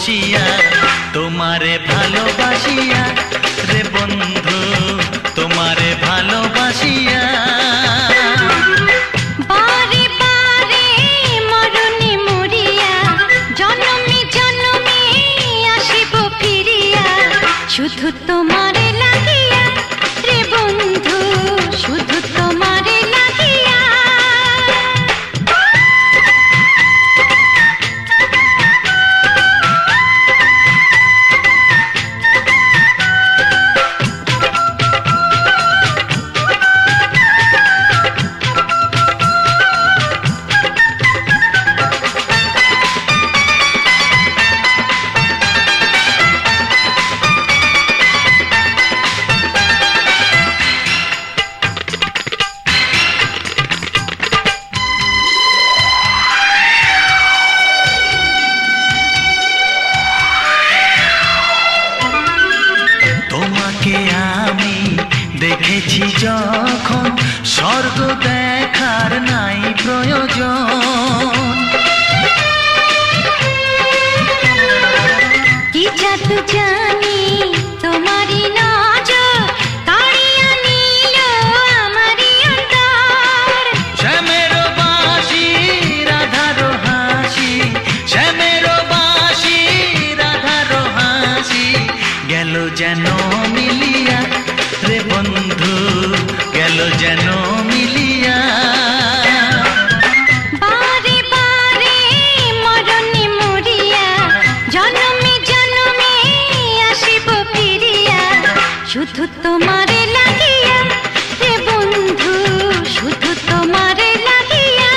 বসিয়া তোমারে ভালোবাসিয়া রে বন্ধু তোমারে ভালোবাসিয়া বারে বারে মরণে মরিয়া জনমে জনমে আসিব ফিরিয়া শুধু তোমারে লাগিয়া রে বন্ধু শুধু তোমারে লাগিয়া দেখেছি যখন স্বর্গ দেখার নাই প্রয়োজন কি জাদু জানি তোমারই নজর কাড়িয়া নিল আমারই অন্তর শ্যামের বাঁশি রাধার হাসি শ্যামের বাঁশি রাধার হাসি গেল যেন মিলিয়া রে বন্ধু গেল যেন মিলিয়া বারে বারে মরণে মরিয়া জনমে জনমে আসিব ফিরিয়া শুধু তোমারে লাগিয়া রে বন্ধু শুধু তোমারে লাগিয়া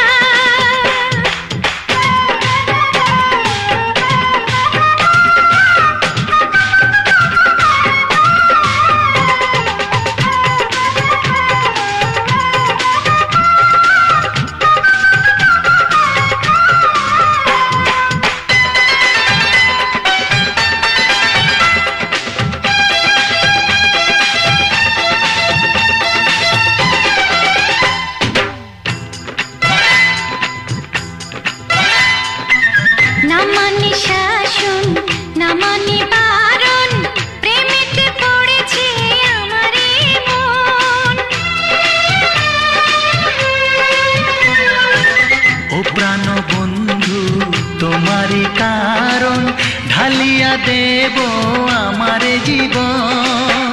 না মানে শাসন না মানে বারণ প্রেমেতে পড়েছে আমারে মন ও প্রাণ বন্ধু তোমারই কারণ ঢালিয়া দেব আমারে জীবন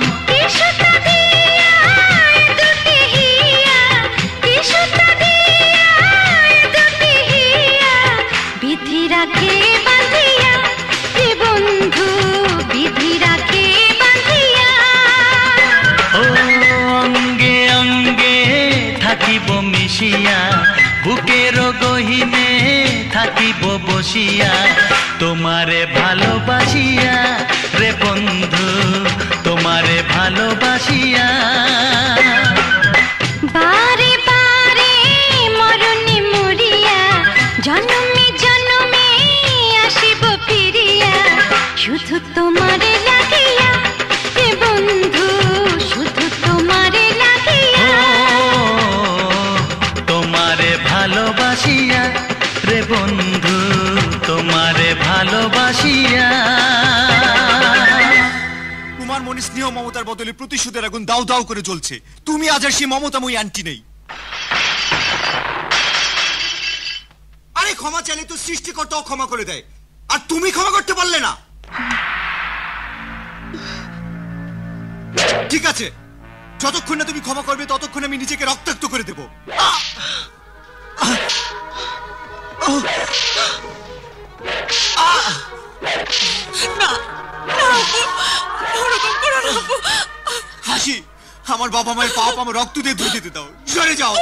বিধি রাখে বাঁধিয়া রে বন্ধু বিধি রাখে বাঁধিয়া ও অঙ্গে অঙ্গে থাকিব মিশিয়া বুকের গহিনে থাকিব বসিয়া তোমারে ভালোবাসিয়া রে বন্ধু তোমারে ভালোবাসিয়া বারে বারে মরণে মরিয়া জনমে জনমে আসিব ফিরিয়া শুধু তোমারে লাগিয়া রে বন্ধু শুধু তোমারে লাগিয়া তোমারে ভালোবাসিয়া রে বন্ধু তোমারে ভালোবাসিয়া তোমার মনে স্নেহ মমতার বদলে প্রতিশোধের আগুন দাউ দাউ করে জ্বলছে তুমি আজ আর সেই মমতাময়ী আন্টি নেই আরে ক্ষমা চাইলে তো সৃষ্টিকর্তাও ক্ষমা করে দেয় আর তুমি ক্ষমা করতে পারলে না ঠিক আছে যতক্ষণ না তুমি ক্ষমা করবে ততক্ষণ আমি নিজেকে রক্তাক্ত করে দেব হাসি আমার বাবা মায়ের পাপ আমার রক্ত দিয়ে ধুয়ে দিতে দাও সরে যাও